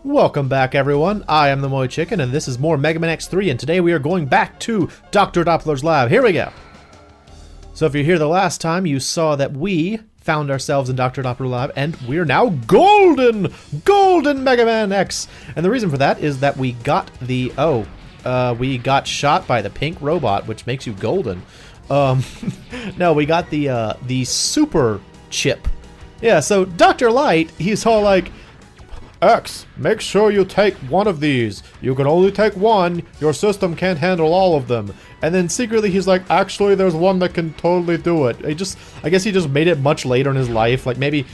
Welcome back, everyone. I am the MoeChicken, and this is more Megaman X3, and today we are going back to Dr. Doppler's lab. Here we go. So if you're here the last time, you saw that we found ourselves in Dr. Doppler's lab, and we're now golden! Golden Megaman X! And the reason for that is that we got the... we got shot by the pink robot, which makes you golden. No, we got the super chip. Yeah, so Dr. Light, he's all like... X, make sure you take one of these. You can only take one. Your system can't handle all of them. And then secretly he's like, actually there's one that can totally do it. I guess he just made it much later in his life. Like maybe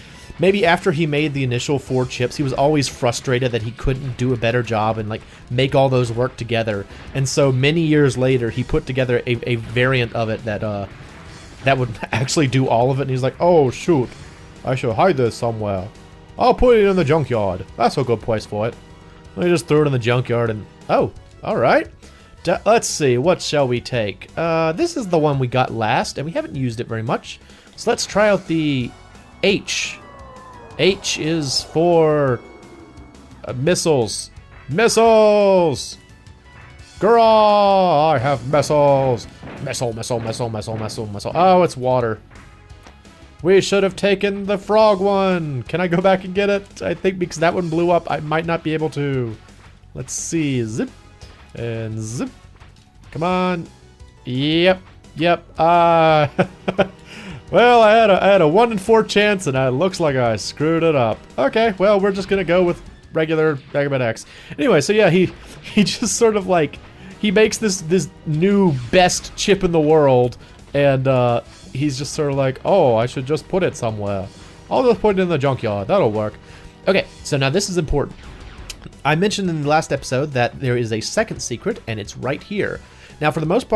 after he made the initial 4 chips, he was always frustrated that he couldn't do a better job and like make all those work together. And so many years later, he put together a variant of it that would actually do all of it. And he's like, oh shoot, I should hide this somewhere. I'll put it in the junkyard. That's a good place for it. Let me just throw it in the junkyard and... Oh, alright. Let's see, what shall we take? This is the one we got last, and we haven't used it very much. So let's try out the H. H is for... missiles. Missiles! Girl, I have missiles. Missile. Oh, it's water. We should have taken the frog one. Can I go back and get it? I think because that one blew up, I might not be able to. Let's see. Zip. And zip. Come on. Yep. Well, I had a 1 in 4 chance, and it looks like I screwed it up. Okay, well, we're just gonna go with regular Megaman X. Anyway, so yeah, he just sort of like, he makes this new best chip in the world, and he's just sort of like, oh, I should just put it somewhere. I'll just put it in the junkyard. That'll work. Okay, so now this is important. I mentioned in the last episode that there is a second secret, and it's right here. Now, for the most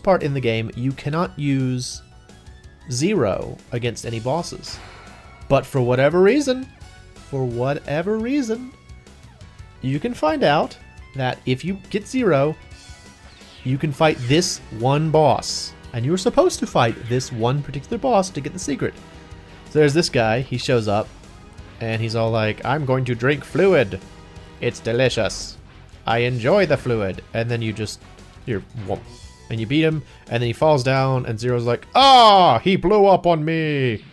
part in the game, you cannot use 0 against any bosses. But for whatever reason, you can find out that if you get 0, you can fight this one boss. And you're supposed to fight this one particular boss to get the secret. So there's this guy, he shows up, and he's all like, I'm going to drink fluid. It's delicious. I enjoy the fluid. And then you're whoop. And you beat him, and then he falls down, and Zero's like, ah, he blew up on me.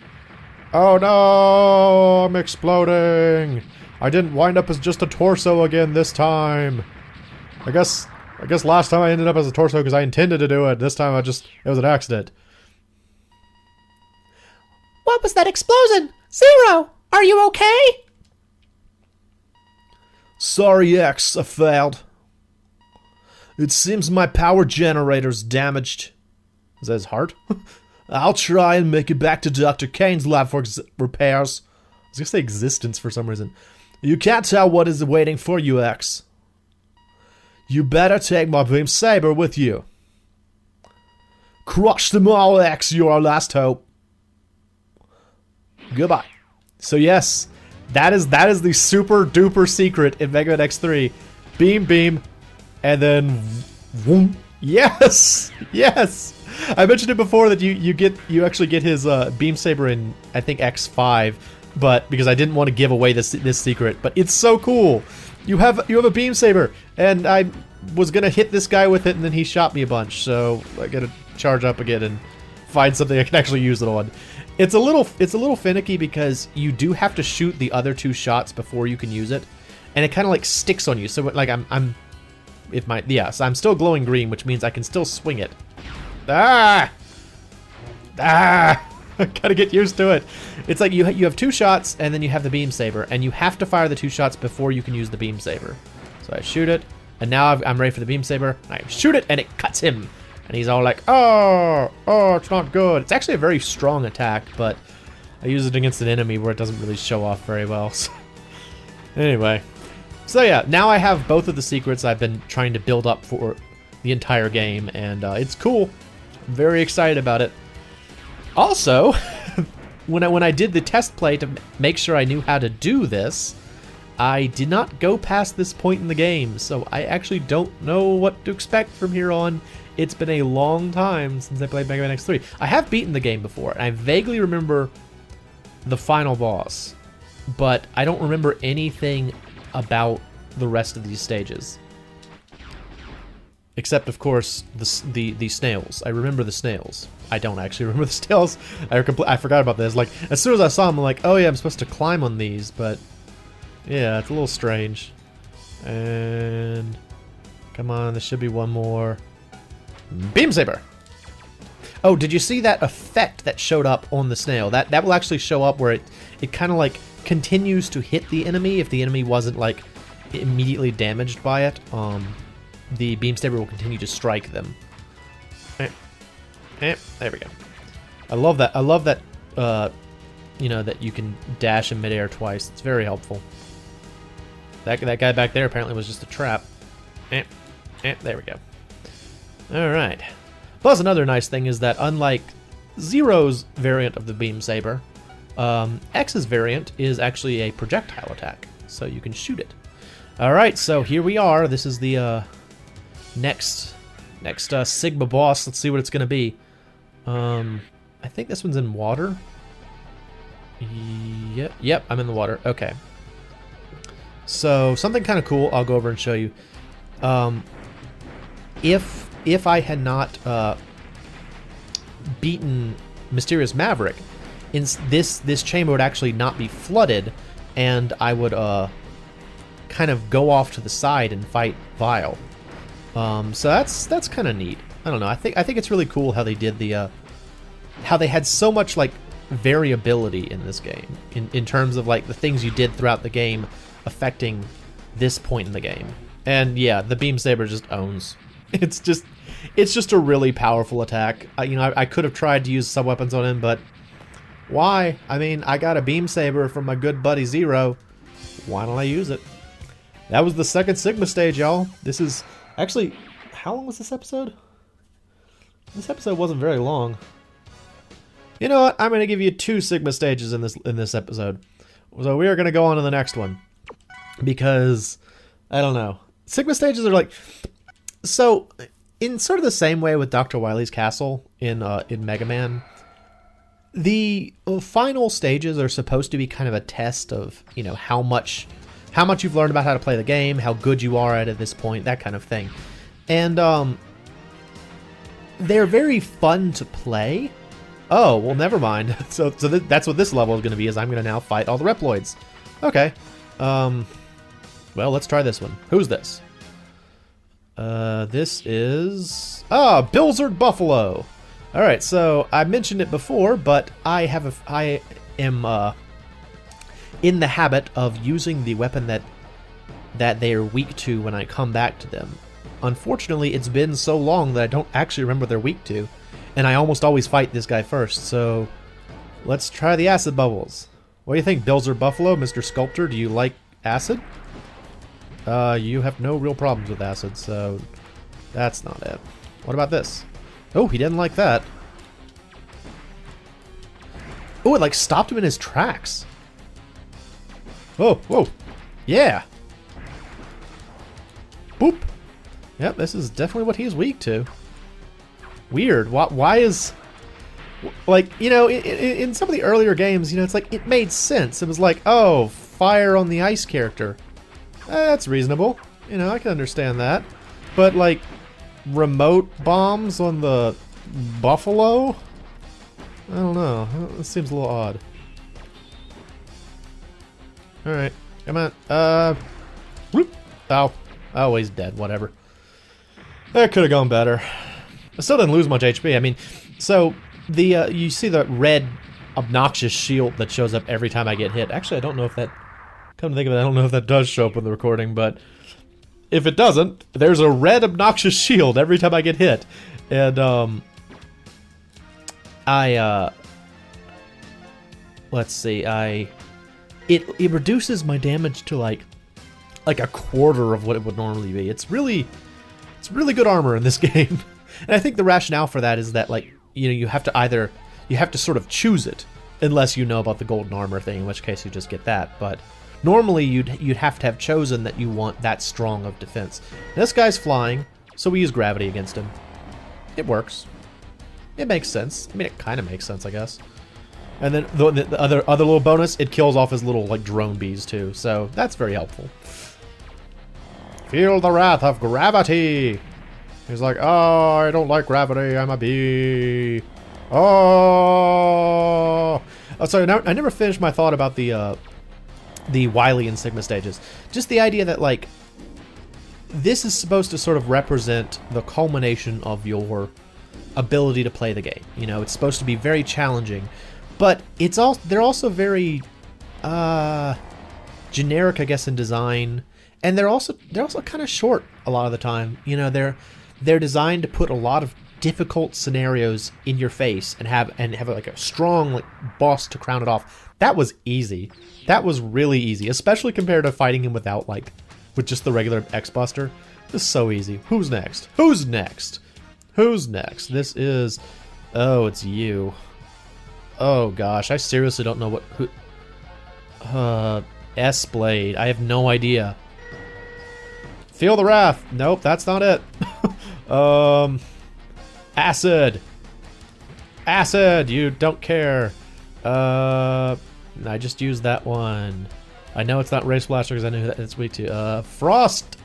Oh no, I'm exploding. I didn't wind up as just a torso again this time. I guess last time I ended up as a torso because I intended to do it. This time it was an accident. What was that explosion? Zero, are you okay? Sorry, X, I failed. It seems my power generator's damaged. Is that his heart? I'll try and make it back to Dr. Kane's lab for repairs. I was gonna say existence for some reason. You can't tell what is waiting for you, X. You better take my beam saber with you. Crush them all, X, you're our last hope. Goodbye. So yes, that is the super duper secret in Megaman X3. Beam, and then VWOOM. Yes! I mentioned it before that you actually get his beam saber in, I think, X5, but because I didn't want to give away this secret, but it's so cool. You have a beam saber, and I was gonna hit this guy with it, and then he shot me a bunch. So I gotta charge up again and find something I can actually use it on. It's a little finicky because you do have to shoot the other 2 shots before you can use it, and it kind of like sticks on you. So like I'm still glowing green, which means I can still swing it. I gotta get used to it. It's like you have 2 shots, and then you have the beam saber, and you have to fire the 2 shots before you can use the beam saber. So I shoot it, and now I'm ready for the beam saber. I shoot it, and it cuts him, and he's all like, "Oh, it's not good." It's actually a very strong attack, but I use it against an enemy where it doesn't really show off very well. So anyway, so yeah, now I have both of the secrets I've been trying to build up for the entire game, and it's cool. I'm very excited about it. Also, when I did the test play to make sure I knew how to do this, I did not go past this point in the game, so I actually don't know what to expect from here on. It's been a long time since I played Megaman X3. I have beaten the game before, and I vaguely remember the final boss, but I don't remember anything about the rest of these stages. Except, of course, the snails. I remember the snails. I don't actually remember the snails. I forgot about this. Like, as soon as I saw them, I'm like, oh yeah, I'm supposed to climb on these, but yeah, it's a little strange. And come on, there should be one more. Beam Saber! Oh, did you see that effect that showed up on the snail? That will actually show up where it kind of like continues to hit the enemy if the enemy wasn't like immediately damaged by it. The Beam Saber will continue to strike them. There we go. I love that. I love that, you know, that you can dash in midair twice. It's very helpful. That guy back there apparently was just a trap. There we go. Alright. Plus, another nice thing is that unlike Zero's variant of the Beam Saber, X's variant is actually a projectile attack, so you can shoot it. Alright, so here we are. This is the next Sigma boss. Let's see what it's going to be. I think this one's in water. Yep, I'm in the water. Okay. So, something kind of cool I'll go over and show you. If I had not beaten Mysterious Maverick, in this chamber would actually not be flooded, and I would kind of go off to the side and fight Vile. So that's kind of neat. I don't know. I think it's really cool how they did the how they had so much like variability in this game in terms of like the things you did throughout the game affecting this point in the game. And yeah, the Beam Saber just owns. It's just a really powerful attack. You know, I could have tried to use sub weapons on him, but why? I mean, I got a Beam Saber from my good buddy Zero. Why don't I use it? That was the second Sigma stage, y'all. This is actually, how long was this episode? This episode wasn't very long. You know what? I'm going to give you 2 Sigma stages in this episode. So we are going to go on to the next one. Because, I don't know. Sigma stages are like... So, in sort of the same way with Dr. Wily's castle in Megaman, the final stages are supposed to be kind of a test of, you know, how much you've learned about how to play the game, how good you are at this point, that kind of thing. And, they're very fun to play. Oh, well, never mind. So that's what this level is going to be, is I'm going to now fight all the Reploids. Okay. Well, let's try this one. Who's this? This is... Bilzard Buffalo! Alright, so I mentioned it before, but I am in the habit of using the weapon that they are weak to when I come back to them. Unfortunately, it's been so long that I don't actually remember they're weak to, and I almost always fight this guy first, so let's try the acid bubbles. What do you think, Bilzard Buffalo, Mr. Sculptor? Do you like acid? You have no real problems with acid, so that's not it. What about this? Oh, he didn't like that. Oh, it like stopped him in his tracks. Oh, whoa. Yeah. Boop. Yep, this is definitely what he's weak to. Weird. Why is... Like, you know, in some of the earlier games, you know, it's like, it made sense. It was like, oh, fire on the ice character. That's reasonable. You know, I can understand that. But, like, remote bombs on the buffalo? I don't know. This seems a little odd. Alright. Come on. Whoop. Ow. Oh, he's dead. Whatever. That could have gone better. I still didn't lose much HP. I mean, so, the you see the red, obnoxious shield that shows up every time I get hit. Actually, I don't know if that... Come to think of it, I don't know if that does show up in the recording, but if it doesn't, there's a red obnoxious shield every time I get hit. And, let's see, it reduces my damage to like a quarter of what it would normally be. It's really good armor in this game. And I think the rationale for that is that, like, you know, you have to sort of choose it, unless you know about the golden armor thing, in which case you just get that, but... Normally, you'd have to have chosen that you want that strong of defense. This guy's flying, so we use gravity against him. It works. It makes sense. I mean, it kind of makes sense, I guess. And then the other little bonus, it kills off his little like drone bees too. So that's very helpful. Feel the wrath of gravity. He's like, oh, I don't like gravity. I'm a bee. Oh. Oh, sorry, I never finished my thought about the Wily and Sigma stages. Just the idea that, like, this is supposed to sort of represent the culmination of your ability to play the game. You know, it's supposed to be very challenging, but they're also very generic, I guess, in design, and they're also kind of short a lot of the time. You know, they're designed to put a lot of difficult scenarios in your face and have like a strong, like, boss to crown it off. That was easy. That was really easy, especially compared to fighting him with just the regular X-Buster. This is so easy. Who's next? Who's next? Who's next? This is... Oh, it's you. Oh, gosh. I seriously don't know who... S-Blade. I have no idea. Feel the wrath. Nope, that's not it. Acid. Acid, you don't care. I just used that one. I know it's not Race Blaster because I knew that it's weak to. Frost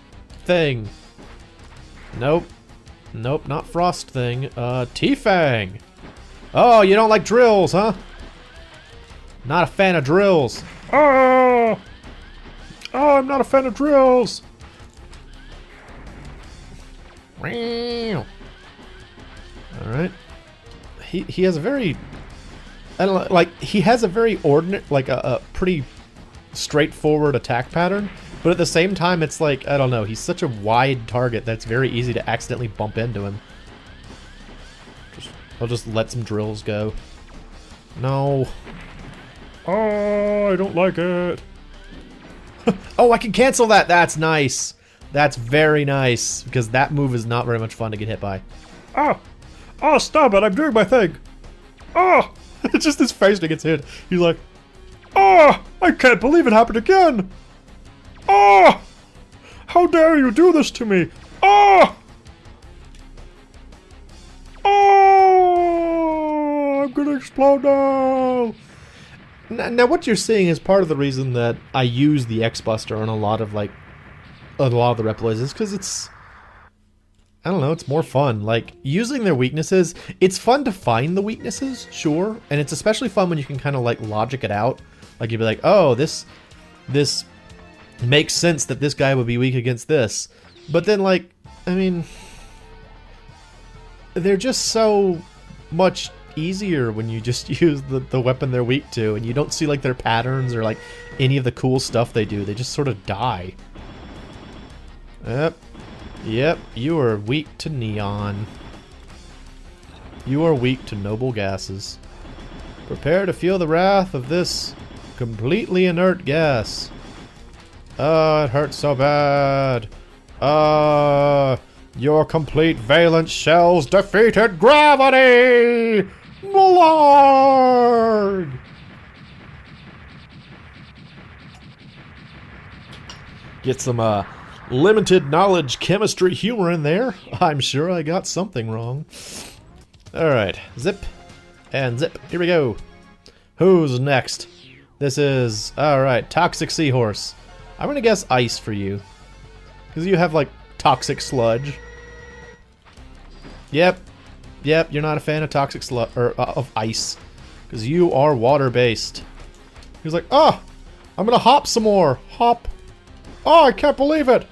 thing. Nope. Nope, not Frost thing. T-Fang. Oh, you don't like drills, huh? Not a fan of drills. Oh! Oh, I'm not a fan of drills. Alright. He has a very... I don't know, like, he has a very ordinary, like, a pretty straightforward attack pattern, but at the same time, it's like, I don't know, he's such a wide target that's very easy to accidentally bump into him. I'll just let some drills go. No. Oh, I don't like it. Oh, I can cancel that! That's nice! That's very nice, because that move is not very much fun to get hit by. Oh! Oh, stop it! I'm doing my thing! Oh! It's just his face that gets hit. He's like, oh! I can't believe it happened again! Oh! How dare you do this to me! Oh! Oh! I'm gonna explode now! Now what you're seeing is part of the reason that I use the X-Buster on a lot of the Reploids is because it's... I don't know, it's more fun. Like, using their weaknesses, it's fun to find the weaknesses, sure, and it's especially fun when you can kind of, like, logic it out. Like, you'd be like, oh, this makes sense that this guy would be weak against this. But then, like, I mean, they're just so much easier when you just use the weapon they're weak to, and you don't see, like, their patterns or, like, any of the cool stuff they do. They just sort of die. Yep, you are weak to neon. You are weak to noble gases. Prepare to feel the wrath of this completely inert gas. Oh, it hurts so bad. Your complete valence shells defeated gravity! Blarg! Get some, limited knowledge chemistry humor in there. I'm sure I got something wrong. Alright, zip and zip. Here we go. Who's next? This is, alright, Toxic Seahorse. I'm gonna guess ice for you. Because you have, like, toxic sludge. Yep, you're not a fan of toxic sludge, or of ice. Because you are water-based. He's like, oh, I'm gonna hop some more. Hop. Oh, I can't believe it.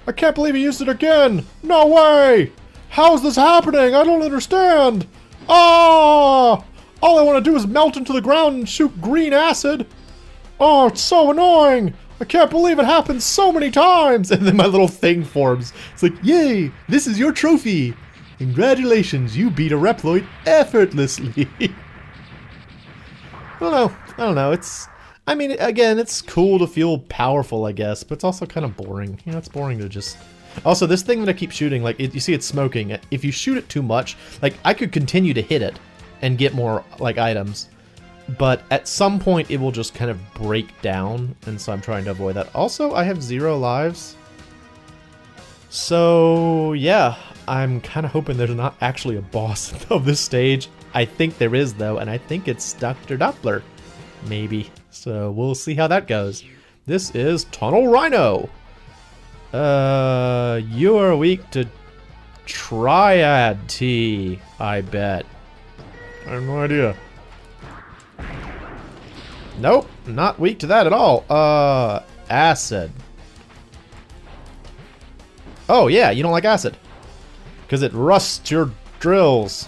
I can't believe he used it again! No way! How is this happening? I don't understand! Ah! All I want to do is melt into the ground and shoot green acid! Oh, it's so annoying! I can't believe it happens so many times! And then my little thing forms. It's like, yay! This is your trophy! Congratulations, you beat a Reploid effortlessly! I don't know, it's... I mean, again, it's cool to feel powerful, I guess, but it's also kind of boring. You know, it's boring to just... Also, this thing that I keep shooting, like, you see it's smoking. If you shoot it too much, like, I could continue to hit it and get more, like, items. But at some point, it will just kind of break down, and so I'm trying to avoid that. Also, I have 0 lives. So, yeah, I'm kind of hoping there's not actually a boss of this stage. I think there is, though, and I think it's Dr. Doppler. Maybe. So we'll see how that goes. This is Tunnel Rhino. You are weak to Triad Tea, I bet. I have no idea. Nope, not weak to that at all. Acid. Oh yeah, you don't like acid. Because it rusts your drills.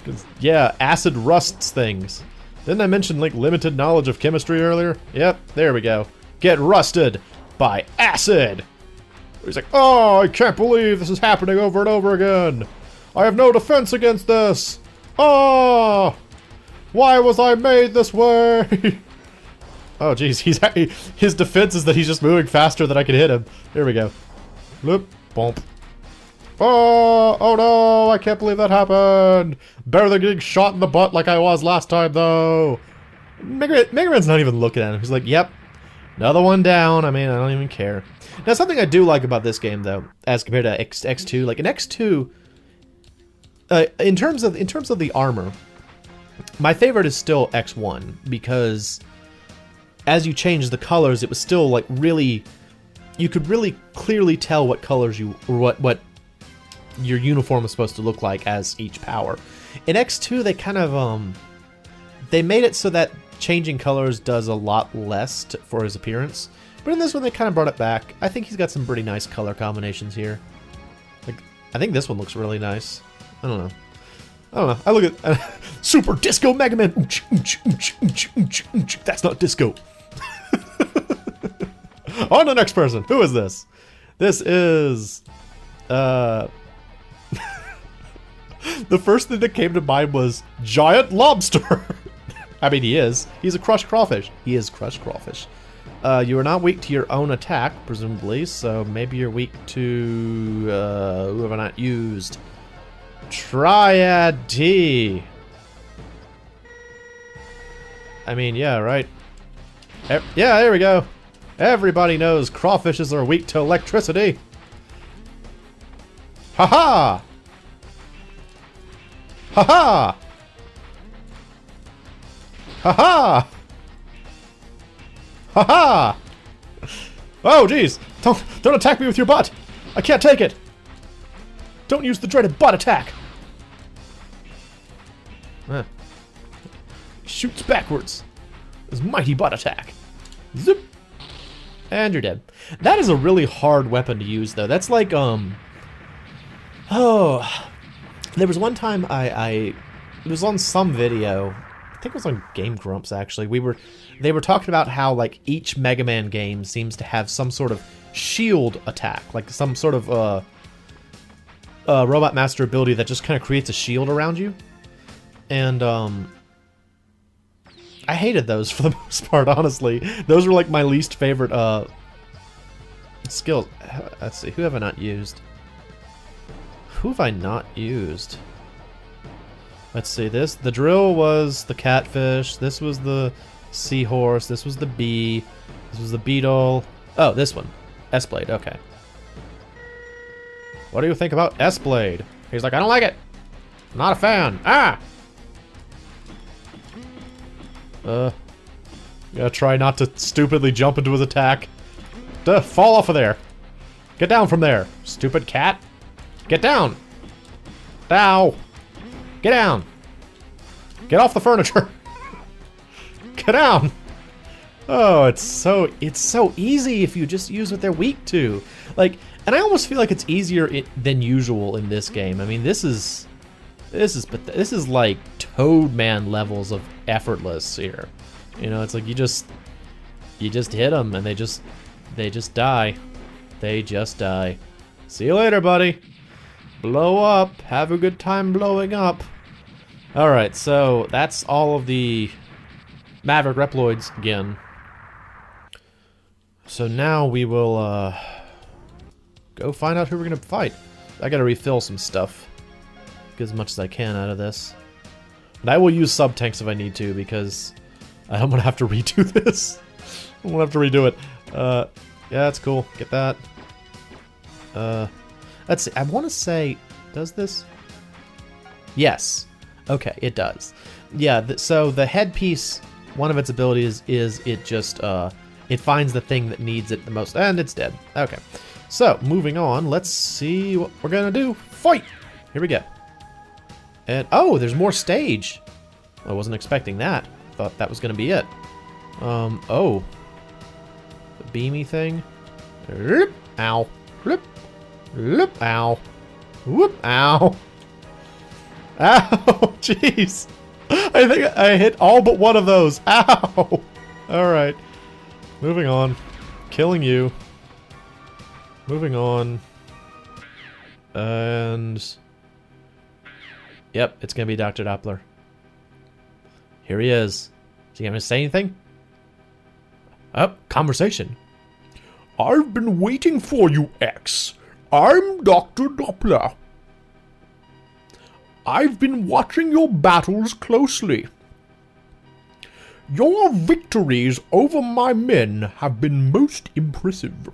'Cause, yeah, acid rusts things. Didn't I mention, like, limited knowledge of chemistry earlier? Yep, there we go. Get rusted by acid! He's like, oh, I can't believe this is happening over and over again. I have no defense against this. Oh, why was I made this way? Oh, jeez, his defense is that he's just moving faster than I can hit him. Here we go. Loop, bump. Oh no, I can't believe that happened. Better than getting shot in the butt like I was last time, though. Megaman's not even looking at him. He's like, yep, another one down. I mean, I don't even care. Now, something I do like about this game, though, as compared to X2, like in X2, in terms of the armor, my favorite is still X1 because as you change the colors, it was still like really, you could really clearly tell what colors what your uniform is supposed to look like as each power. In X2, they kind of they made it so that changing colors does a lot less for his appearance. But in this one, they kind of brought it back. I think he's got some pretty nice color combinations here. Like, I think this one looks really nice. I don't know. I look at Super Disco Megaman. That's not disco. On to the next person. Who is this? This is the first thing that came to mind was giant lobster. I mean, he is. He's a crushed crawfish. He is crushed crawfish. You are not weak to your own attack, presumably, so maybe you're weak to, who have I not used? Triad T. I mean, yeah, right. Yeah, there we go. Everybody knows crawfishes are weak to electricity. Ha-ha! Ha-ha! Ha-ha! Ha-ha! Oh, jeez! Don't attack me with your butt! I can't take it! Don't use the dreaded butt attack! Shoots backwards. His mighty butt attack. Zip! And you're dead. That is a really hard weapon to use, though. That's like, oh... There was one time it was on some video... I think it was on Game Grumps, actually. They were talking about how, like, each Mega Man game seems to have some sort of shield attack. Like, some sort of, Robot Master ability that just kind of creates a shield around you. And, I hated those for the most part, honestly. Those were, like, my least favorite, skills. Let's see, who have I not used? Who have I not used? Let's see, the drill was the catfish, this was the seahorse, this was the bee, this was the beetle. Oh, this one. S-Blade, okay. What do you think about S-Blade? He's like, I don't like it. Not a fan. Ah! Gotta try not to stupidly jump into his attack. Duh, fall off of there. Get down from there, stupid cat. Get down. Ow. Get down. Get off the furniture. Get down. Oh, it's so easy if you just use what they're weak to. Like, and I almost feel like it's easier than usual in this game. I mean, this is like Toadman levels of effortless here. You know, it's like you just hit them and they just die. They just die. See you later, buddy. Blow up. Have a good time blowing up. Alright, so that's all of the Maverick Reploids again. So now we will go find out who we're going to fight. I gotta refill some stuff. Get as much as I can out of this. And I will use sub-tanks if I need to, because I'm going to have to redo this. I'm going to have to redo it. Yeah, that's cool. Get that. Let's see, I want to say, does this? Yes. Okay, it does. Yeah, so the headpiece, one of its abilities is it just It finds the thing that needs it the most, and it's dead. Okay. So, moving on, let's see what we're gonna do. Fight! Here we go. And, oh, there's more stage. I wasn't expecting that. Thought that was gonna be it. Oh. The beamy thing. Ow. Ow. Whoop, ow. Ow, jeez. I think I hit all but one of those. Ow. Alright. Moving on. Killing you. Moving on. And... Yep, it's gonna be Dr. Doppler. Here he is. Is he gonna say anything? Oh, conversation. I've been waiting for you, X. I'm Dr. Doppler. I've been watching your battles closely. Your victories over my men have been most impressive.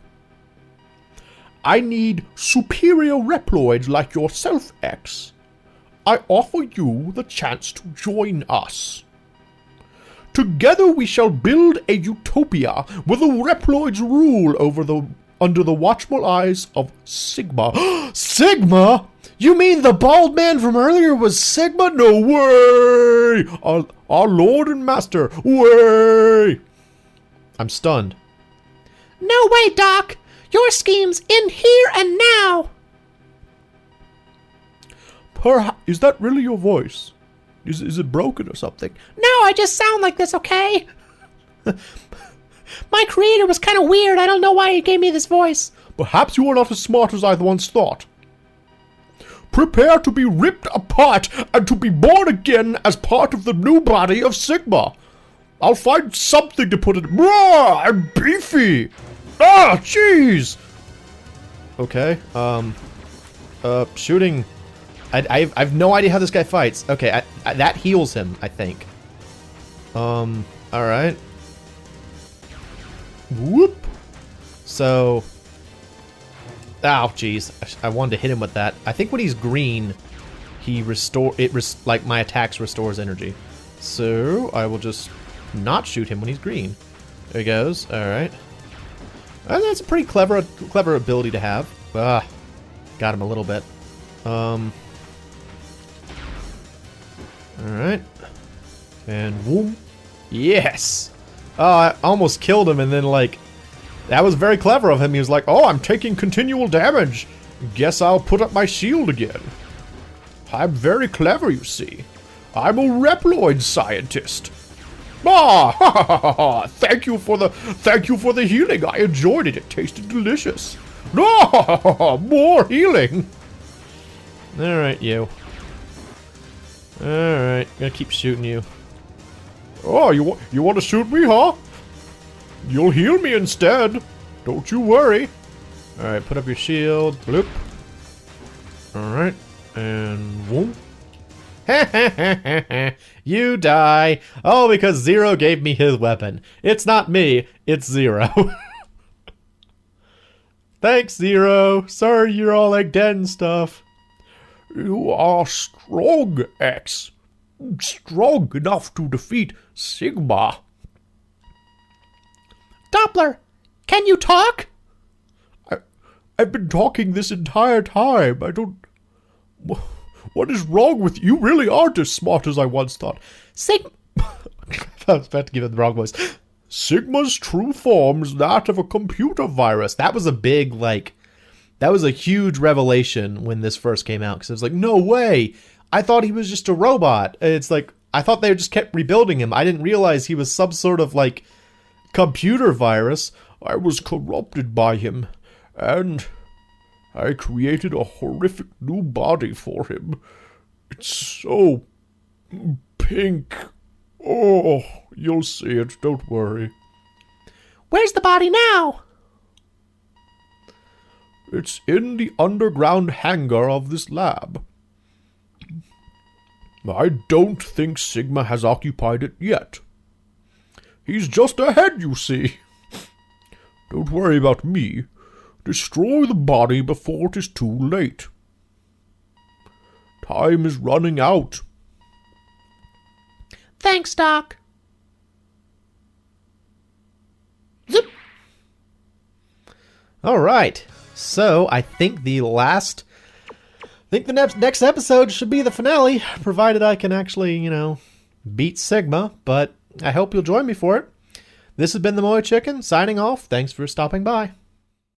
I need superior Reploids like yourself, X. I offer you the chance to join us. Together we shall build a utopia where the Reploids rule under the watchful eyes of Sigma. Sigma? You mean the bald man from earlier was Sigma? No way! Our Lord and Master, way! I'm stunned. No way, Doc! Your scheme's in here and now! Is that really your voice? Is it broken or something? No, I just sound like this, okay? My creator was kind of weird. I don't know why he gave me this voice. Perhaps you are not as smart as I once thought. Prepare to be ripped apart and to be born again as part of the new body of Sigma. I'll find something to put it. I'm beefy. Ah, jeez. Okay. Shooting. I've no idea how this guy fights. Okay, that heals him, I think. Alright. Whoop. So. Ow, jeez. I wanted to hit him with that. I think when he's green, he like my attacks restores energy. So, I will just not shoot him when he's green. There he goes. Alright. And that's a pretty clever ability to have. Ah. Got him a little bit. Alright. And whoom. Yes! Oh, I almost killed him and then, like, that was very clever of him. He was like, oh, I'm taking continual damage. Guess I'll put up my shield again. I'm very clever, you see. I'm a Reploid scientist. Ah, ha, ha, ha, ha. Thank you for the healing. I enjoyed it. It tasted delicious. Ah, ha, ha, ha. More healing. Alright, you. Alright, gonna keep shooting you. Oh, you want to shoot me, huh? You'll heal me instead. Don't you worry. Alright, put up your shield. Bloop. Alright. And whoom. You die. Oh, because Zero gave me his weapon. It's not me, it's Zero. Thanks, Zero. Sorry you're all like dead and stuff. You are strong, X. Strong enough to defeat Sigma. Doppler, can you talk? I've been talking this entire time. I don't... What is wrong with you? You really aren't as smart as I once thought. Sigma... I was about to give it the wrong voice. Sigma's true form is that of a computer virus. That was a big, like... That was a huge revelation when this first came out. Because it was like, no way! I thought he was just a robot. It's like, I thought they just kept rebuilding him. I didn't realize he was some sort of, like, computer virus. I was corrupted by him. And I created a horrific new body for him. It's so pink. Oh, you'll see it. Don't worry. Where's the body now? It's in the underground hangar of this lab. I don't think Sigma has occupied it yet. He's just ahead, you see. Don't worry about me. Destroy the body before it is too late. Time is running out. Thanks, Doc. Zip. All right. So I think the next episode should be the finale, provided I can actually, beat Sigma, but I hope you'll join me for it. This has been the MoeChicken, signing off. Thanks for stopping by.